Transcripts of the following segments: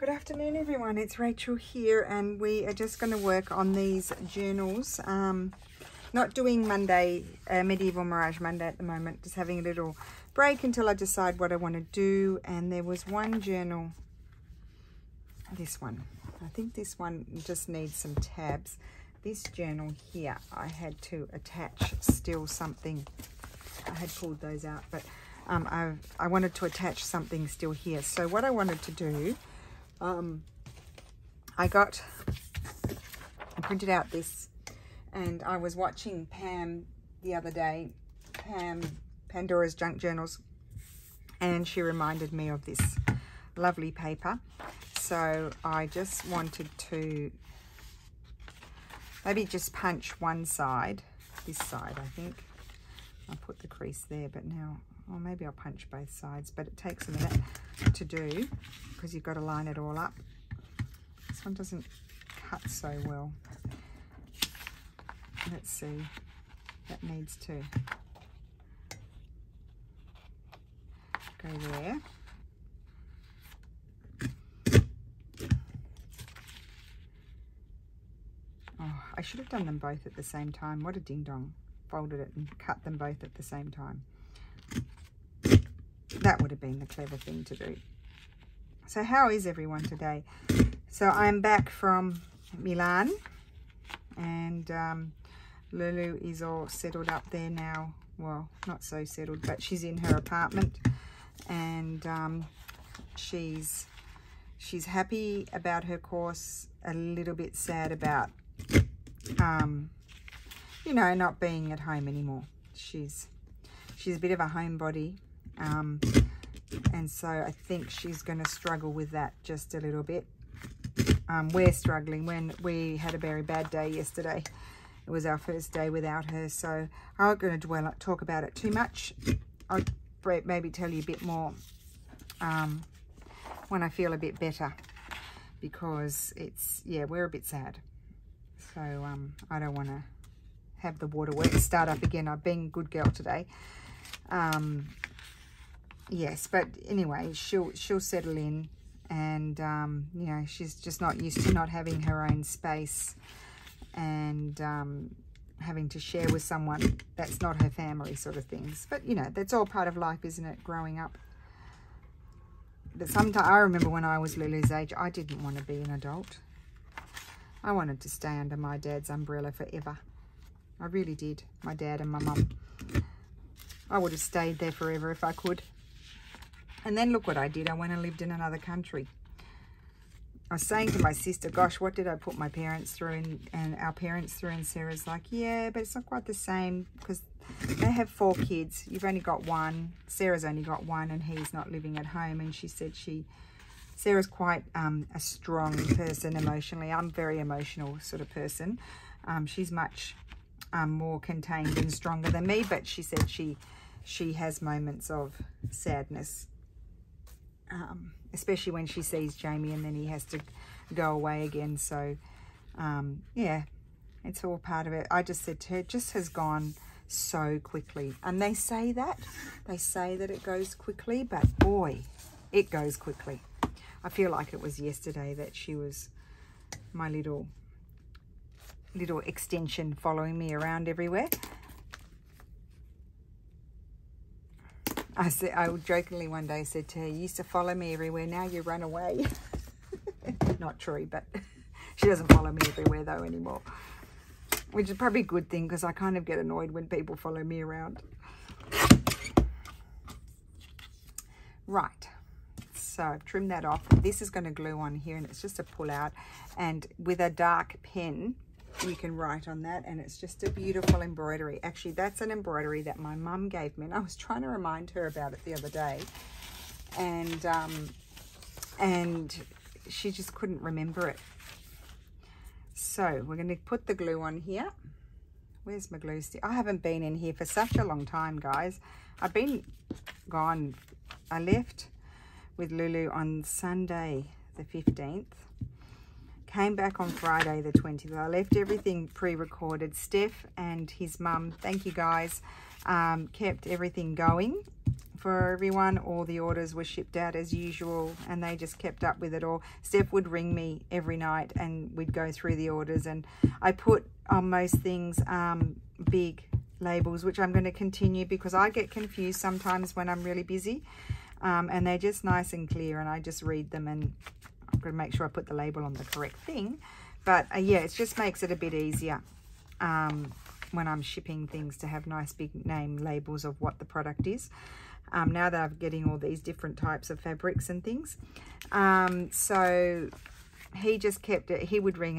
Good afternoon everyone, it's Rachel here and we are just going to work on these journals. Not doing Monday, Medieval Mirage Monday at the moment, just having a little break until I decide what I want to do. And there was one journal, this one, I think this one just needs some tabs. This journal here, I had to attach still something. I had pulled those out, but I wanted to attach something still here. So what I wanted to do, I printed out this, and I was watching Pam the other day, Pandora's Junk Journals, and she reminded me of this lovely paper. So I just wanted to maybe just punch one side, this side I think. I'll put the crease there, but now, or maybe I'll punch both sides, but it takes a minute to do because you've got to line it all up. This one doesn't cut so well. Let's see, that needs to go there. Oh, I should have done them both at the same time. What a ding dong. Folded it and cut them both at the same time. That would have been the clever thing to do. So how is everyone today? So I'm back from Milan, and Lulu is all settled up there now. Well, not so settled, but she's in her apartment, and she's happy about her course, a little bit sad about you know, not being at home anymore. She's a bit of a homebody, and so I think she's going to struggle with that just a little bit. We're struggling. When we had a very bad day yesterday, it was our first day without her, so I'm not going to talk about it too much. I'll maybe tell you a bit more when I feel a bit better, because it's, yeah, we're a bit sad. So I don't want to have the waterworks start up again. I've been a good girl today. Yes, but anyway, she'll settle in, and you know, she's just not used to not having her own space, and having to share with someone that's not her family, sort of things. But you know, that's all part of life, isn't it, growing up? But sometimes, I remember when I was Lulu's age, I didn't want to be an adult. I wanted to stay under my dad's umbrella forever. I really did. My dad and my mum. I would have stayed there forever if I could. And then look what I did. I went and lived in another country. I was saying to my sister, gosh, what did I put my parents through and our parents through? And Sarah's like, yeah, but it's not quite the same because they have 4 kids. You've only got one. Sarah's only got one, and he's not living at home. And she said Sarah's quite a strong person emotionally. I'm a very emotional sort of person. She's much more contained and stronger than me, but she said she has moments of sadness, especially when she sees Jamie and then he has to go away again. So yeah, it's all part of it. I just said to her, it just has gone so quickly, and they say that it goes quickly, but boy, it goes quickly. I feel like it was yesterday that she was my little extension following me around everywhere. I jokingly one day said to her, you used to follow me everywhere, now you run away. Not true, but she doesn't follow me everywhere though anymore, which is probably a good thing because I kind of get annoyed when people follow me around. Right. So I've trimmed that off. This is going to glue on here, and it's just a pull out, and with a dark pen you can write on that, and it's just a beautiful embroidery. Actually, that's an embroidery that my mum gave me, and I was trying to remind her about it the other day, and she just couldn't remember it. So we're going to put the glue on here. Where's my glue stick? I haven't been in here for such a long time, guys. I've been gone. I left with Lulu on Sunday the 15th, came back on Friday the 20th. I left everything pre-recorded. Steph and his mum, thank you guys, kept everything going for everyone. All the orders were shipped out as usual, and they just kept up with it all. Steph would ring me every night and we'd go through the orders, and I put on most things big labels, which I'm going to continue because I get confused sometimes when I'm really busy, and they're just nice and clear, and I just read them, and I'm going to make sure I put the label on the correct thing. But yeah, it just makes it a bit easier when I'm shipping things to have nice big name labels of what the product is. Now that I'm getting all these different types of fabrics and things. So he just kept it. He would ring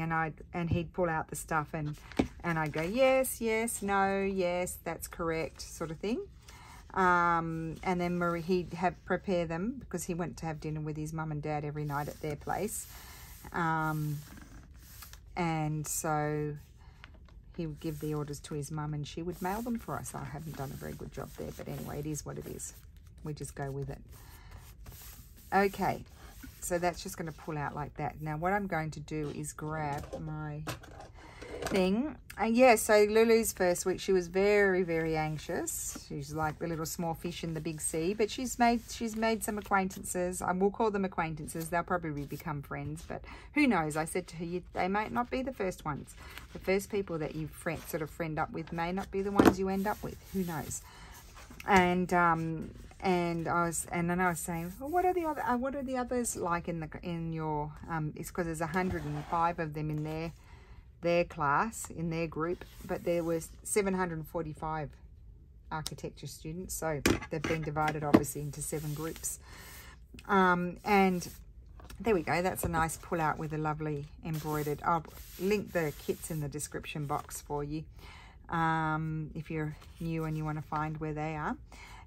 and he'd pull out the stuff, and I'd go, yes, yes, no, yes, that's correct, sort of thing. And then he'd prepare them because he went to have dinner with his mum and dad every night at their place. And so he would give the orders to his mum and she would mail them for us. I haven't done a very good job there, but anyway, it is what it is. We just go with it. Okay, so that's just going to pull out like that. Now what I'm going to do is grab my thing. And yeah, so Lulu's first week, she was very, very anxious. She's like the little small fish in the big sea, but she's made some acquaintances. I will call them acquaintances. They'll probably become friends, but who knows? I said to her, they might not be the first ones. The first people that you sort of friend up with may not be the ones you end up with. Who knows? And then I was saying, well, what are the others like in your it's because there's 105 of them in their class, in their group, but there was 745 architecture students, so they've been divided obviously into 7 groups. And there we go, that's a nice pull out with a lovely embroidered. I'll link the kits in the description box for you if you're new and you want to find where they are.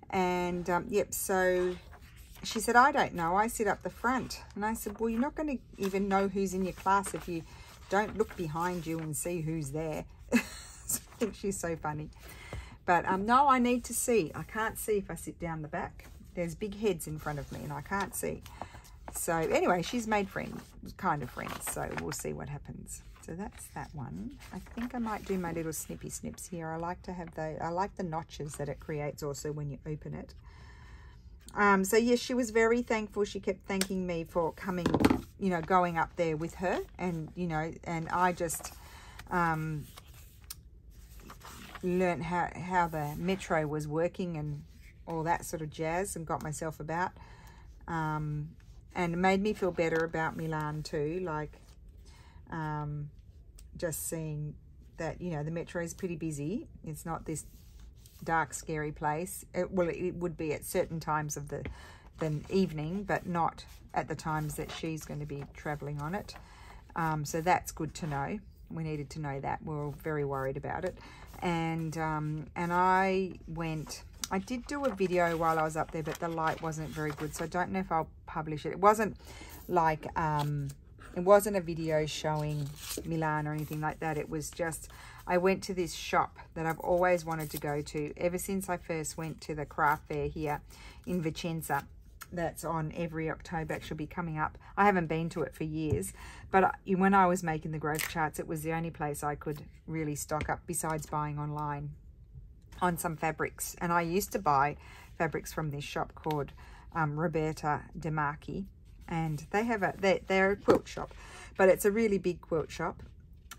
And yep, so she said, I don't know, I sit up the front. And I said, well, you're not going to even know who's in your class if you don't look behind you and see who's there. I think she's so funny. But no, I need to see. I can't see if I sit down the back. There's big heads in front of me and I can't see. So anyway, she's made friends, kind of friends. So we'll see what happens. So that's that one. I think I might do my little snippy snips here. I like to have I like the notches that it creates also when you open it. So yes, she was very thankful. She kept thanking me for coming, you know, going up there with her, and you know, and I just learned how the metro was working and all that sort of jazz, and got myself about, and it made me feel better about Milan too, like just seeing that, you know, the metro is pretty busy. It's not this dark, scary place. Well, it would be at certain times of the evening, but not at the times that she's going to be traveling on it. So that's good to know. We needed to know that. We were very worried about it. And I did do a video while I was up there, but the light wasn't very good, so I don't know if I'll publish it. It wasn't like it wasn't a video showing Milan or anything like that. It was just, I went to this shop that I've always wanted to go to ever since I first went to the craft fair here in Vicenza. That's on every October. It should be coming up. I haven't been to it for years, but when I was making the growth charts, it was the only place I could really stock up besides buying online on some fabrics. And I used to buy fabrics from this shop called Roberta De Marchi, and they have they're a quilt shop, but it's a really big quilt shop,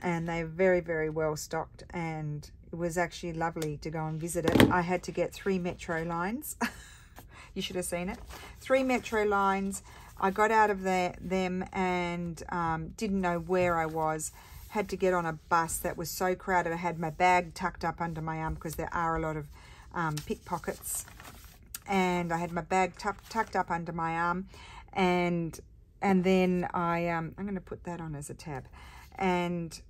and they're very, very well stocked, and it was actually lovely to go and visit it. I had to get 3 metro lines. You should have seen it. 3 metro lines. I got out of them and didn't know where I was. Had to get on a bus that was so crowded. I had my bag tucked up under my arm because there are a lot of pickpockets. And I had my bag tucked up under my arm. And then I'm going to put that on as a tab. And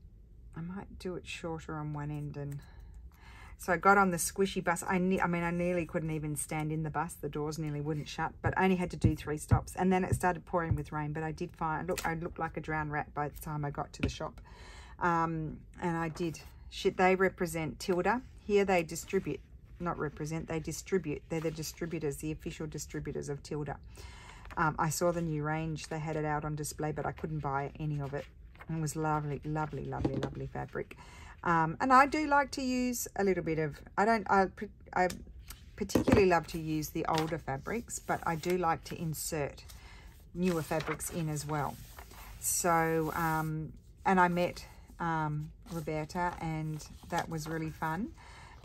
I might do it shorter on one end. And so I got on the squishy bus. I nearly couldn't even stand in the bus. The doors nearly wouldn't shut, but I only had to do 3 stops. And then it started pouring with rain, but I did find, I looked like a drowned rat by the time I got to the shop. And I did. They represent Tilda. Here they distribute, not represent, they distribute. They're the distributors, the official distributors of Tilda. I saw the new range. They had it out on display, but I couldn't buy any of it. It was lovely, lovely, lovely, lovely fabric. And I do like to use a little bit of, particularly love to use the older fabrics, but I do like to insert newer fabrics in as well. So, and I met Roberta, and that was really fun.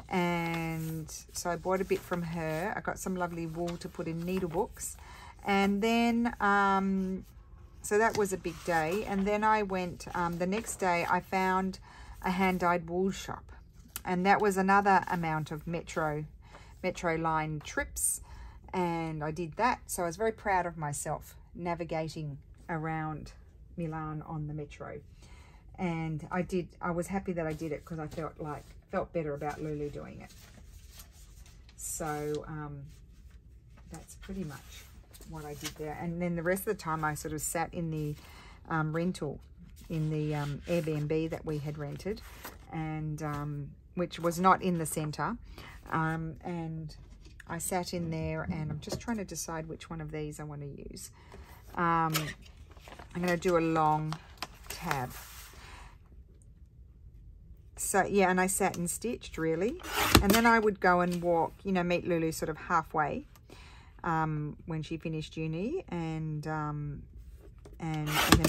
And so I bought a bit from her. I got some lovely wool to put in needle books. And then, so that was a big day. And then I went, the next day I found a hand-dyed wool shop. And that was another amount of metro line trips. And I did that. So I was very proud of myself navigating around Milan on the metro. And I was happy that I did it because I felt better about Lulu doing it. So that's pretty much what I did there. And then the rest of the time I sort of sat in the rental, in the Airbnb that we had rented, and which was not in the center. And I sat in there, and I'm just trying to decide which one of these I want to use. I'm going to do a long tab. So yeah, and I sat and stitched really, and then I would go and walk, you know, meet Lulu sort of halfway when she finished uni, and then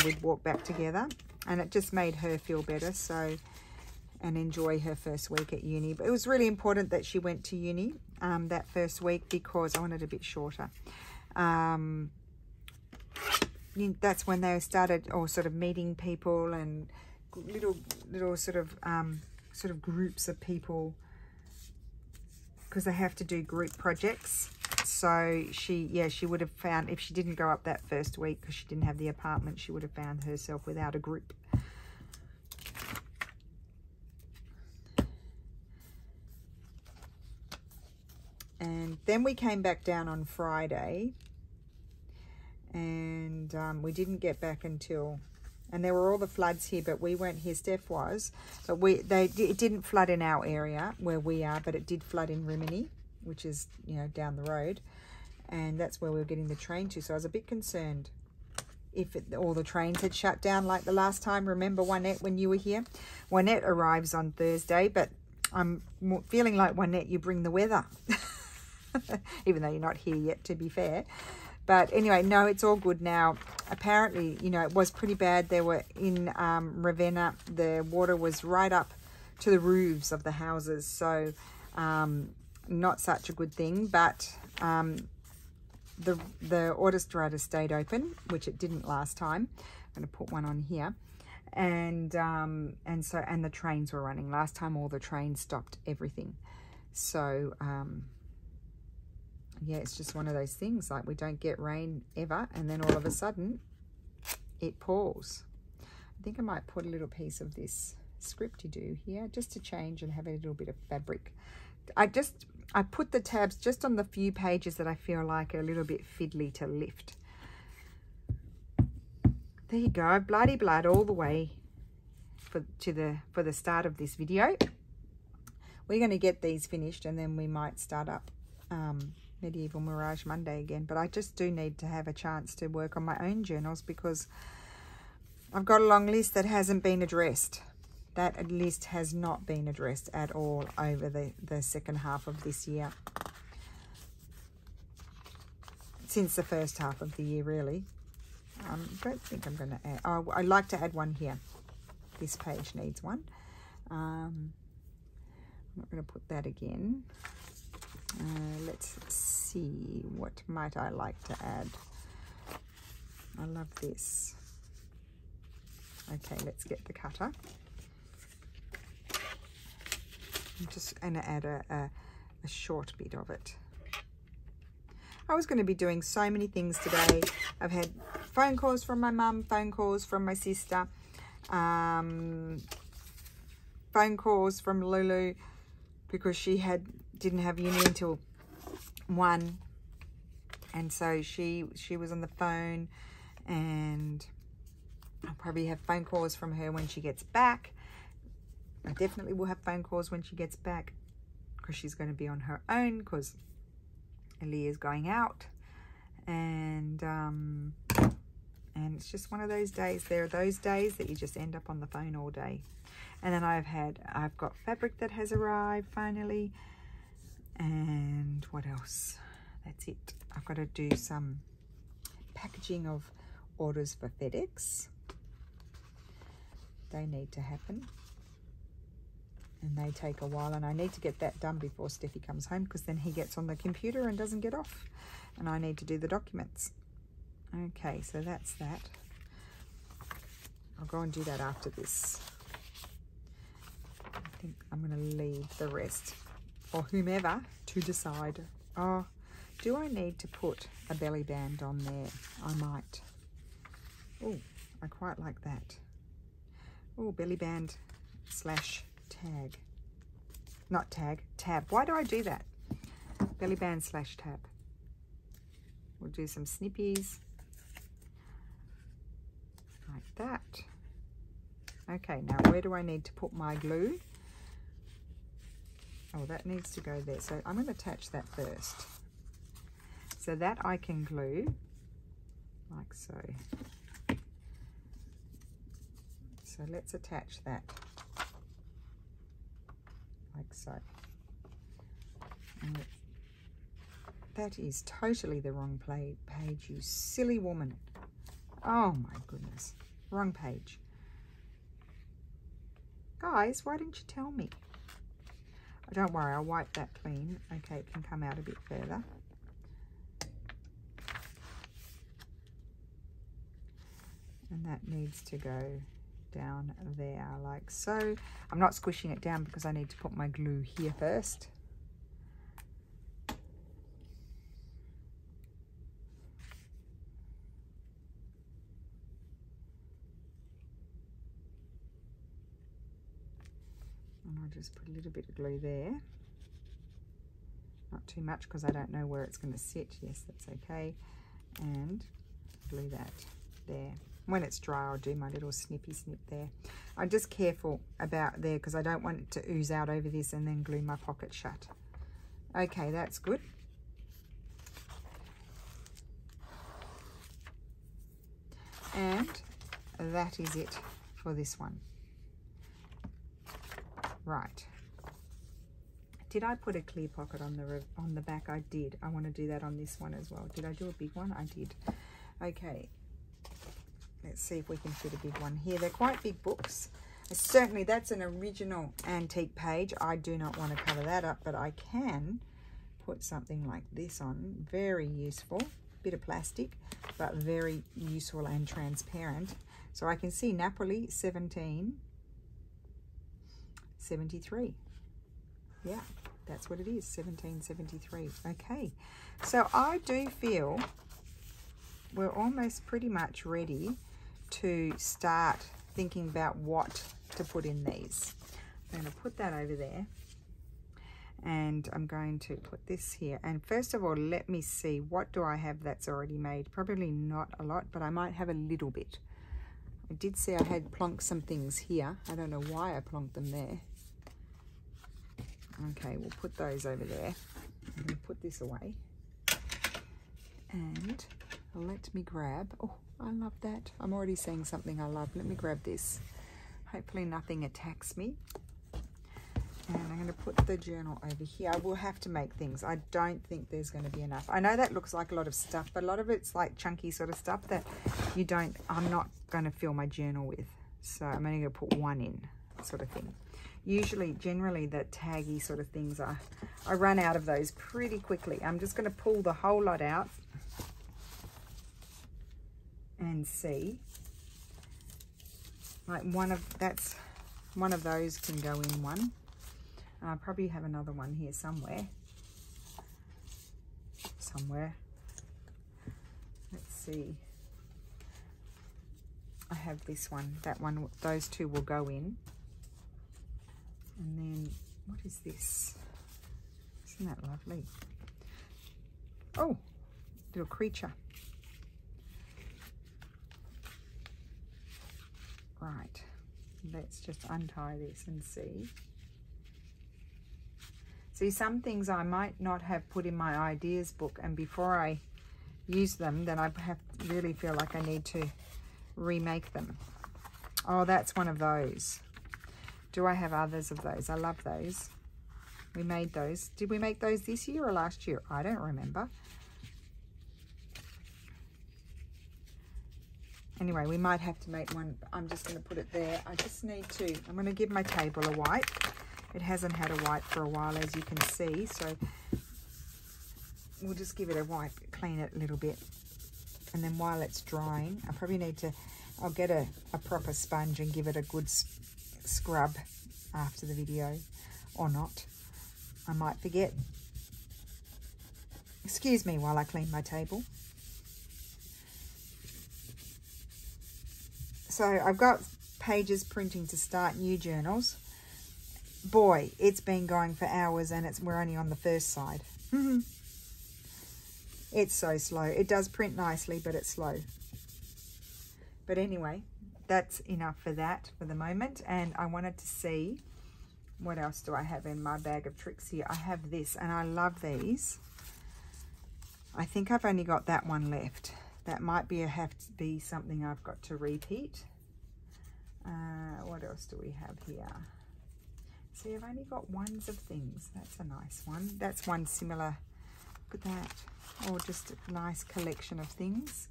we'd walk back together, and it just made her feel better, so, and enjoy her first week at uni. But it was really important that she went to uni that first week, because I wanted it a bit shorter. That's when they started, or sort of meeting people, and little sort of groups of people, because they have to do group projects. So she would have found, if she didn't go up that first week because she didn't have the apartment, she would have found herself without a group. And then we came back down on Friday, and we didn't get back until, and there were all the floods here, but we weren't here. Steph was, but it didn't flood in our area where we are, but it did flood in Rimini, which is, you know, down the road, and that's where we were getting the train to. So I was a bit concerned if all the trains had shut down like the last time. Remember, Juanette, when you were here? Juanette arrives on Thursday, but I'm feeling like, Juanette, you bring the weather, even though you're not here yet, to be fair. But anyway, no, it's all good now. Apparently, you know, it was pretty bad. There were in Ravenna, the water was right up to the roofs of the houses. So not such a good thing. But the autostrada stayed open, which it didn't last time. I'm going to put one on here. And the trains were running. Last time all the trains stopped everything. So yeah, it's just one of those things, like we don't get rain ever, and then all of a sudden it pours. I think I might put a little piece of this script-to-do here just to change and have a little bit of fabric. I put the tabs just on the few pages that I feel like are a little bit fiddly to lift. There you go, bloody blood all the way for the start of this video. We're going to get these finished, and then we might start up Medieval Mirage Monday again. But I just do need to have a chance to work on my own journals, because I've got a long list that hasn't been addressed. That list has not been addressed at all over the second half of this year. Since the first half of the year, really. I don't think I'm going to add... Oh, I'd like to add one here. This page needs one. I'm not going to put that again. Let's see, what might I like to add? I love this. Okay, let's get the cutter. I'm just going to add a short bit of it. I was going to be doing so many things today. I've had phone calls from my mum, phone calls from my sister, phone calls from Lulu, because she didn't have uni until 1, and so she was on the phone, and I'll probably have phone calls from her when she gets back. I definitely will have phone calls when she gets back, because she's going to be on her own, because Aaliyah's going out, and it's just one of those days. There are those days that you just end up on the phone all day. And then I've got fabric that has arrived finally. And what else? That's it. I've got to do some packaging of orders for FedEx. They need to happen. And they take a while, and I need to get that done before Steffi comes home, because then he gets on the computer and doesn't get off. And I need to do the documents. Okay, so that's that. I'll go and do that after this. I think I'm going to leave the rest for whomever to decide. Oh, do I need to put a belly band on there? I might. Oh, I quite like that. Oh, belly band slash tag. Not tag, tab. Why do I do that? Belly band slash tab. We'll do some snippies. Like that. Okay, now where do I need to put my glue? Oh, that needs to go there. So I'm going to attach that first. So that I can glue like so. So let's attach that like so. And that is totally the wrong page, you silly woman. Oh my goodness, wrong page. Guys, why didn't you tell me? Oh, don't worry, I'll wipe that clean. Okay, it can come out a bit further. And that needs to go down there like so. I'm not squishing it down because I need to put my glue here first. And I'll just put a little bit of glue there. Not too much because I don't know where it's going to sit. Yes, that's okay. And glue that there. When it's dry, I'll do my little snippy snip there. I'm just careful about there because I don't want it to ooze out over this and then glue my pocket shut. Okay, that's good. And that is it for this one. Right. Did I put a clear pocket on the back? I did. I want to do that on this one as well. Did I do a big one? I did. Okay. Let's see if we can fit a big one here. They're quite big books. Certainly, that's an original antique page. I do not want to cover that up, but I can put something like this on. Very useful. Bit of plastic, but very useful and transparent. So I can see Napoli 1773. Yeah, that's what it is, 1773. Okay, so I do feel we're almost pretty much ready to start thinking about what to put in these. I'm going to put that over there, and I'm going to put this here. And first of all, let me see, what do I have that's already made? Probably not a lot, but I might have a little bit. I did see I had plonked some things here. I don't know why I plonked them there. Okay, we'll put those over there. I'm going to put this away. And let me grab, oh, I love that. I'm already seeing something I love. Let me grab this. Hopefully nothing attacks me. And I'm going to put the journal over here. I will have to make things. I don't think there's going to be enough. I know that looks like a lot of stuff, but a lot of it's like chunky sort of stuff that I'm not going to fill my journal with. So I'm only going to put one in, sort of thing. Usually, generally, the taggy sort of things, I run out of those pretty quickly. I'm just going to pull the whole lot out and see. Like one of those can go in one. I probably have another one here somewhere. Let's see. I have this one, that one, those two will go in. And then, what is this? Isn't that lovely? Oh, little creature. Right, let's just untie this and see. See, some things I might not have put in my ideas book, and before I use them, then I really feel like I need to remake them. Oh, that's one of those. Do I have others of those? I love those. We made those. Did we make those this year or last year? I don't remember. Anyway, we might have to make one. I'm just going to put it there. I just need to, I'm going to give my table a wipe. It hasn't had a wipe for a while, as you can see. So we'll just give it a wipe, clean it a little bit. And then while it's drying, I probably need to, I'll get a proper sponge and give it a good scrub after the video, or not. I might forget. Excuse me while I clean my table. So I've got pages printing to start new journals. Boy, it's been going for hours and we're only on the first side. It's so slow. It does print nicely, but it's slow. But anyway, that's enough for that for the moment. And I wanted to see, what else do I have in my bag of tricks here? I have this, and I love these. I think I've only got that one left. That might be have to be something I've got to repeat. What else do we have here? See, I've only got ones of things. That's a nice one. That's one similar. Look at that. Or just a nice collection of things.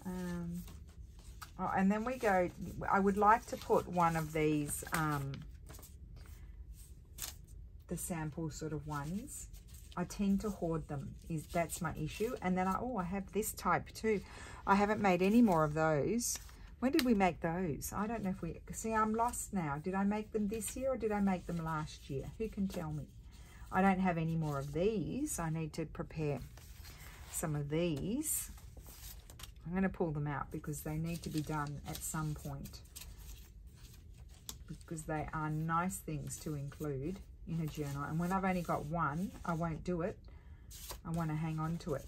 Oh, and then we go, I would like to put one of these, the sample sort of ones. I tend to hoard them, that's my issue. And then I have this type too. I haven't made any more of those. When did we make those? I don't know if we, see, I'm lost now. Did I make them this year or did I make them last year? Who can tell me? I don't have any more of these. I need to prepare some of these. I'm going to pull them out because they need to be done at some point, because they are nice things to include in a journal. And when I've only got one, I won't do it. I want to hang on to it.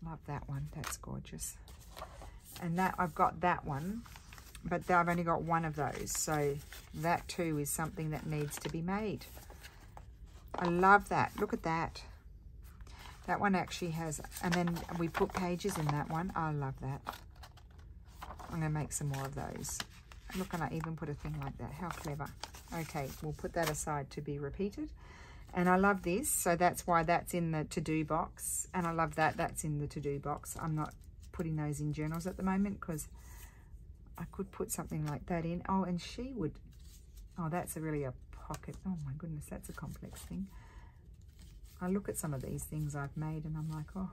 Love that one. That's gorgeous. And that, I've got that one, but I've only got one of those. So that too is something that needs to be made. I love that. Look at that. That one actually has, and then we put pages in that one. I love that. I'm going to make some more of those. Look, and I even put a thing like that. How clever. Okay, we'll put that aside to be repeated. And I love this, so that's why that's in the to-do box. And I love that that's in the to-do box. I'm not putting those in journals at the moment because I could put something like that in. Oh, and she would, oh, that's really a pocket. Oh my goodness, that's a complex thing. I look at some of these things I've made and I'm like, oh,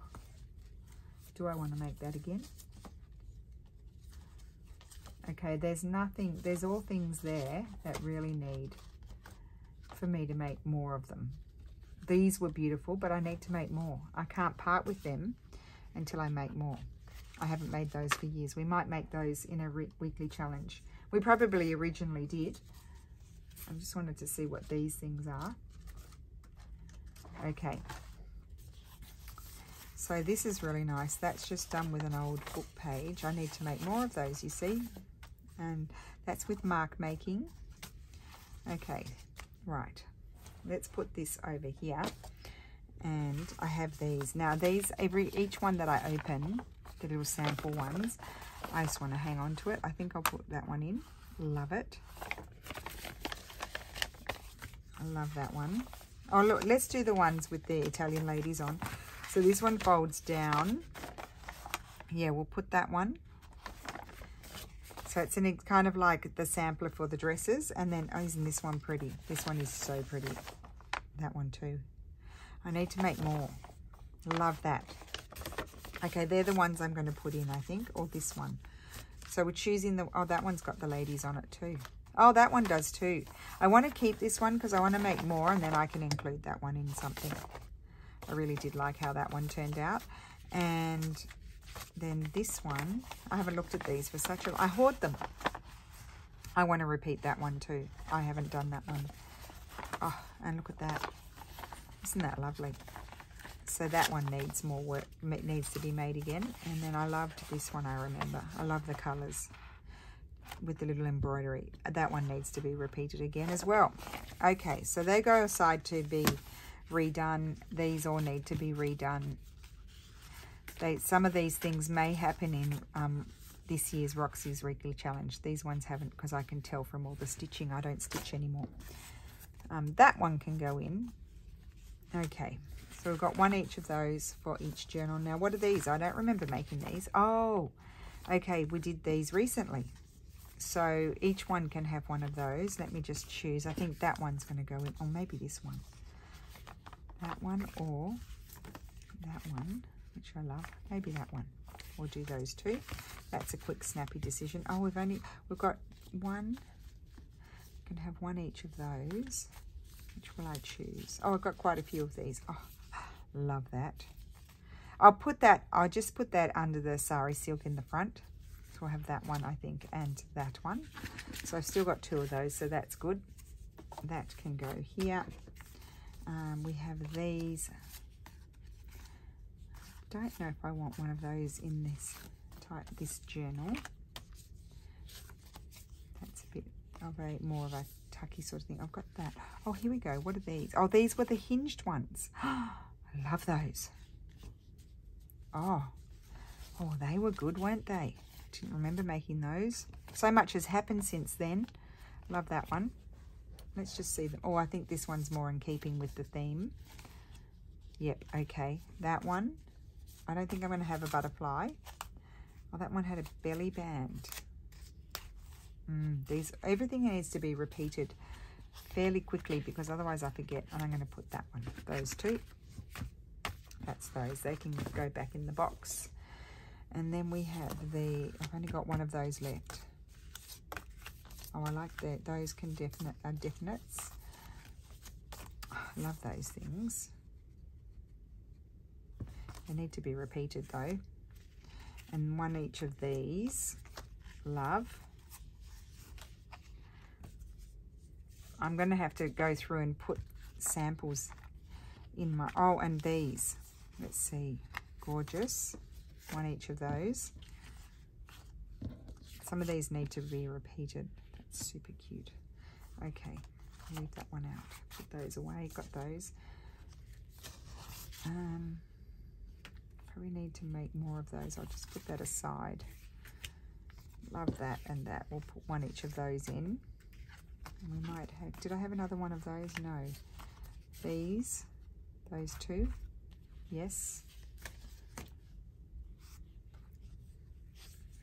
do I want to make that again? Okay, there's nothing, there's all things there that really need for me to make more of them. These were beautiful, but I need to make more. I can't part with them until I make more. I haven't made those for years. We might make those in a weekly challenge. We probably originally did. I just wanted to see what these things are. Okay. So this is really nice. That's just done with an old book page. I need to make more of those, you see. And that's with mark making. Okay, right. Let's put this over here. And I have these. Now these, each one that I open, the little sample ones, I just want to hang on to it. I think I'll put that one in. Love it. I love that one. Oh, look, let's do the ones with the Italian ladies on. So this one folds down. Yeah, we'll put that one. So it's kind of like the sampler for the dresses. And then, oh, isn't this one pretty? This one is so pretty. That one too. I need to make more. Love that. Okay, they're the ones I'm going to put in, I think, or this one. So we're choosing the, oh, that one's got the ladies on it too. Oh, that one does too. I want to keep this one because I want to make more and then I can include that one in something. I really did like how that one turned out. And then this one, I haven't looked at these for such a, I hoard them. I want to repeat that one too. I haven't done that one. Oh, and look at that. Isn't that lovely? So that one needs more work, needs to be made again. And then I loved this one, I remember. I love the colours with the little embroidery. That one needs to be repeated again as well. Okay, so they go aside to be redone. These all need to be redone. Some of these things may happen in this year's Roxy's Weekly Challenge. These ones haven't because I can tell from all the stitching. I don't stitch anymore. That one can go in. Okay, so we've got one each of those for each journal. Now, what are these? I don't remember making these. Oh, okay, we did these recently. So each one can have one of those. Let me just choose. I think that one's going to go in, or maybe this one. That one or that one, which I love. Maybe that one. We'll do those two. That's a quick, snappy decision. Oh, we've got one. We can have one each of those. Which will I choose? Oh, I've got quite a few of these. Oh, love that. I'll just put that under the sari silk in the front. So we'll have that one, I think, and that one. So I've still got two of those, so that's good. That can go here. We have these. Don't know if I want one of those in this journal. That's a bit of more of a tucky sort of thing. I've got that. Oh, here we go. What are these? Oh, these were the hinged ones. I love those. Oh, they were good, weren't they? Didn't remember making those. So much has happened since then. Love that one. Let's just see them. Oh, I think this one's more in keeping with the theme. Yep, okay. That one. I don't think I'm going to have a butterfly. Oh, that one had a belly band. Everything needs to be repeated fairly quickly because otherwise I forget. And I'm going to put that one. Those two. That's those. They can go back in the box. And then we have I've only got one of those left. Oh, I like that. Those can definites. Oh, I love those things. They need to be repeated though. And one each of these. Love. I'm going to have to go through and put samples in my... Oh, and these. Let's see. Gorgeous. One each of those. Some of these need to be repeated. That's super cute. Okay. Leave that one out. Put those away. Got those. Probably need to make more of those. I'll just put that aside. Love that and that. We'll put one each of those in. And we might have... Did I have another one of those? No. These. Those two. Yes.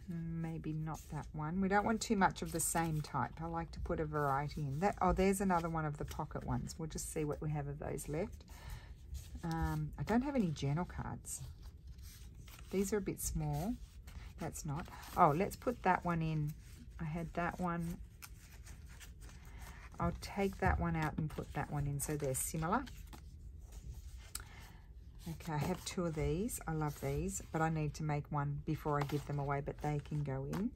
Maybe not that one. We don't want too much of the same type. I like to put a variety in. Oh, there's another one of the pocket ones. We'll just see what we have of those left. I don't have any journal cards. These are a bit small. That's not. Oh, let's put that one in. I had that one. I'll take that one out and put that one in so they're similar. Okay, I have two of these. I love these, but I need to make one before I give them away, but they can go in.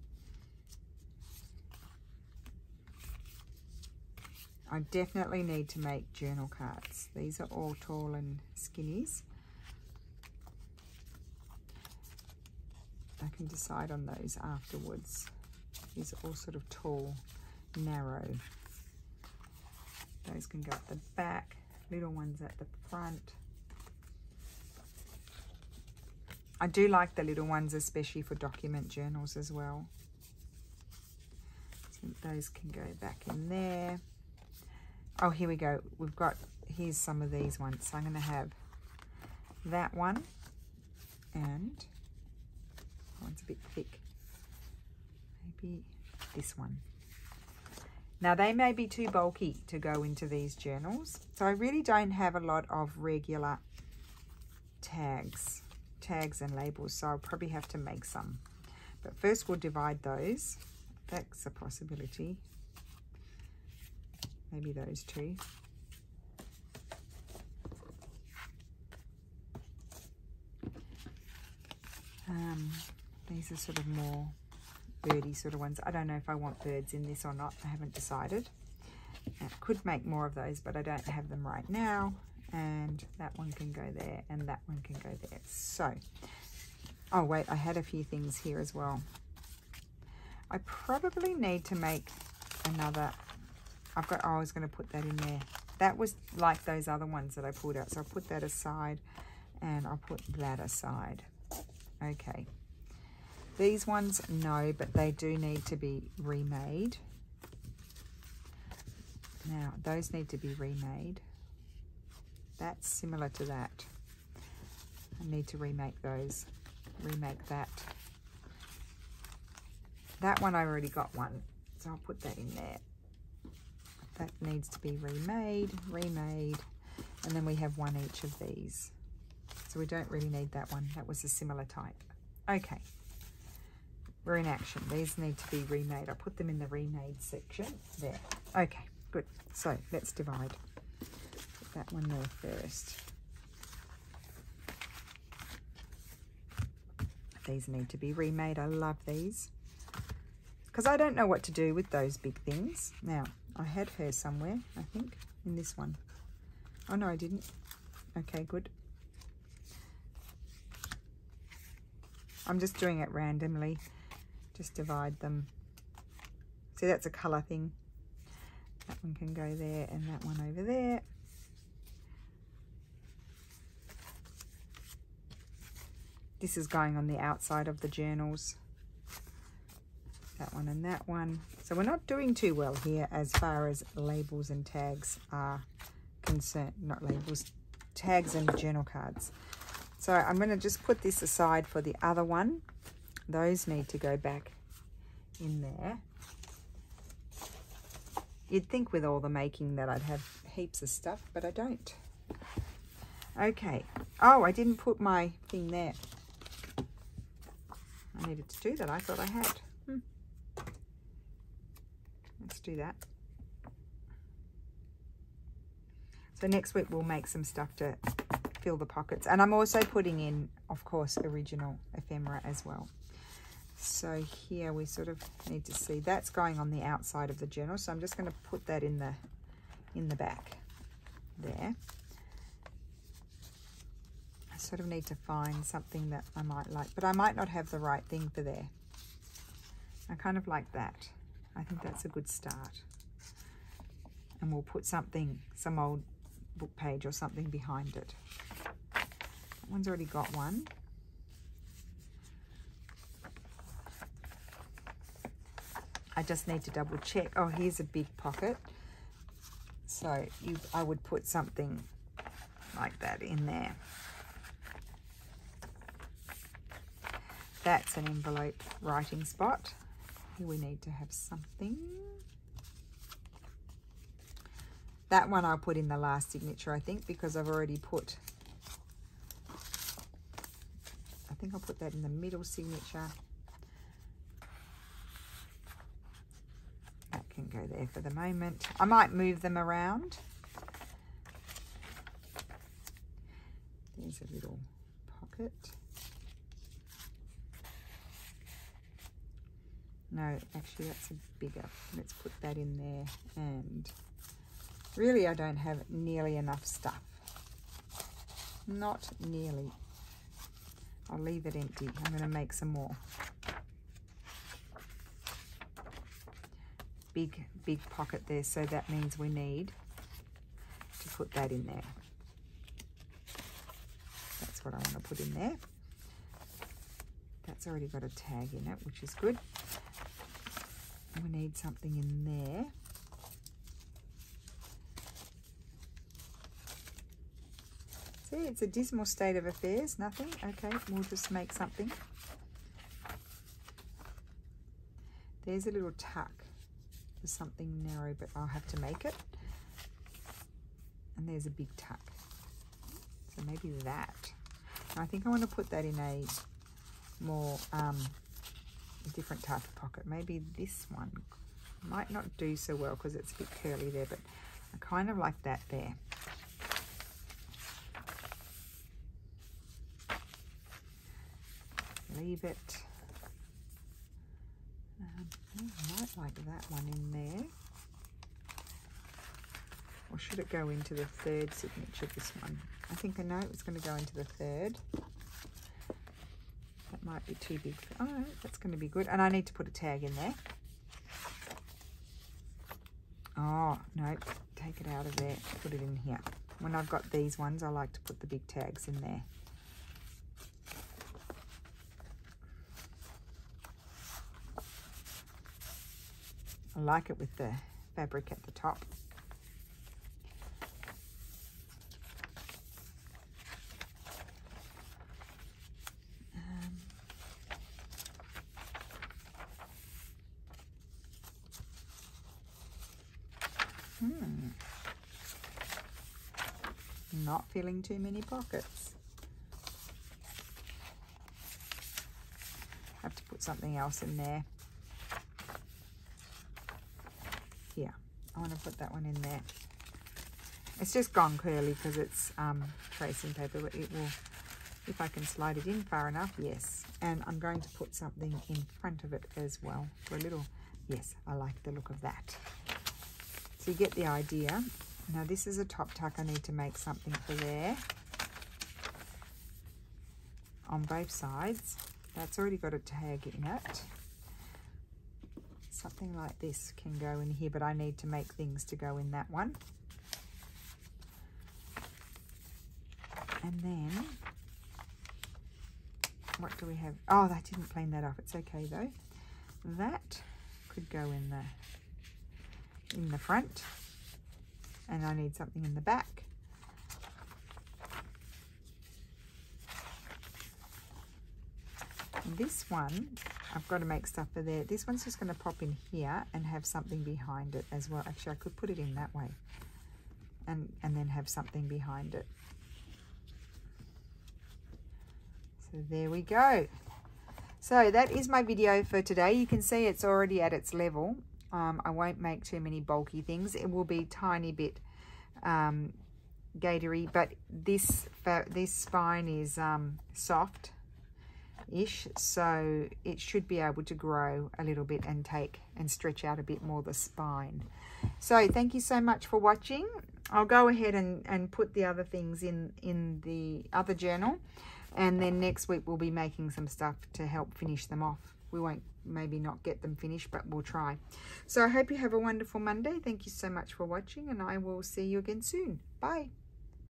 I definitely need to make journal cards. These are all tall and skinnies. I can decide on those afterwards. These are all sort of tall, narrow. Those can go at the back, little ones at the front. I do like the little ones, especially for document journals as well. So those can go back in there. Oh, here we go. Here's some of these ones. So I'm going to have that one and that one's a bit thick. Maybe this one. Now they may be too bulky to go into these journals. So I really don't have a lot of regular tags and labels. So I'll probably have to make some. But first we'll divide those. That's a possibility. Maybe those two. These are sort of more birdy sort of ones. I don't know if I want birds in this or not. I haven't decided. I could make more of those, but I don't have them right now. And that one can go there, and that one can go there. So, oh wait, I had a few things here as well. I probably need to make another... I was going to put that in there. That was like those other ones that I pulled out. So I'll put that aside and I'll put that aside. Okay. These ones, no, but they do need to be remade. Now, those need to be remade. That's similar to that. I need to remake those. Remake that. That one, I already got one, so I'll put that in there. That needs to be remade, and then we have one each of these. So we don't really need that one. That was a similar type. Okay, we're in action. These need to be remade. I'll put them in the remade section there. Okay, good. So let's divide. Put that one there first. These need to be remade. I love these because I don't know what to do with those big things. Now, I had her somewhere, I think, in this one. Oh, no, I didn't. Okay, good. I'm just doing it randomly. Just divide them. See, that's a colour thing. That one can go there and that one over there. This is going on the outside of the journals. That one and that one. So we're not doing too well here as far as labels and tags are concerned. Not labels, tags and journal cards. So I'm going to just put this aside for the other one. Those need to go back in there. You'd think with all the making that I'd have heaps of stuff, but I don't. Okay. Oh, I didn't put my thing there. I needed to do that. I thought I had. Let's do that. So next week we'll make some stuff to fill the pockets. And I'm also putting in, of course, original ephemera as well. So here we sort of need to see that's going on the outside of the journal. So I'm just going to put that in the back there. I sort of need to find something that I might like, but I might not have the right thing for there. I kind of like that. I think that's a good start. And we'll put something, some old book page or something behind it. That one's already got one. I just need to double check. Oh, here's a big pocket. So I would put something like that in there. That's an envelope writing spot. Here we need to have something. That one I'll put in the last signature, I think, because I've already put, I think I'll put that in the middle signature. That can go there for the moment. I might move them around. There's a little pocket. No, actually that's a bigger. Let's put that in there. And really I don't have nearly enough stuff. Not nearly. I'll leave it empty. I'm going to make some more. Big pocket there, so that means we need to put that in there. That's what I want to put in there. That's already got a tag in it, which is good. We need something in there. See, it's a dismal state of affairs. Nothing. Okay, we'll just make something. There's a little tuck for something narrow, but I'll have to make it. And there's a big tuck. So maybe that. I think I want to put that in a more different type of pocket. Maybe this one might not do so well because it's a bit curly there, but I kind of like that there. Leave it. I might like that one in there. Or should it go into the third signature, this one? I think I know it's going to go into the third. That might be too big. Oh, that's going to be good. And I need to put a tag in there. Oh, no, take it out of there. Put it in here. When I've got these ones, I like to put the big tags in there. I like it with the fabric at the top. Not filling too many pockets. Have to put something else in there. Here, I want to put that one in there. It's just gone curly because it's tracing paper, but it will, if I can slide it in far enough, yes. And I'm going to put something in front of it as well for a little, yes, I like the look of that. So you get the idea. Now this is a top tuck. I need to make something for there on both sides. That's already got a tag in it. Something like this can go in here, but I need to make things to go in that one. And then, what do we have? Oh, I didn't clean that up. It's okay though. That could go in the front. And I need something in the back. This one, I've got to make stuff for there. This one's just going to pop in here and have something behind it as well. Actually, I could put it in that way and then have something behind it. So there we go. So that is my video for today. You can see it's already at its level. I won't make too many bulky things. It will be tiny bit gatory, but this spine is soft-ish, so it should be able to grow a little bit and stretch out a bit more the spine. So thank you so much for watching. I'll go ahead and put the other things in the other journal, and then next week we'll be making some stuff to help finish them off. We won't maybe not get them finished, but we'll try. So I hope you have a wonderful Monday. Thank you so much for watching, and I will see you again soon. Bye.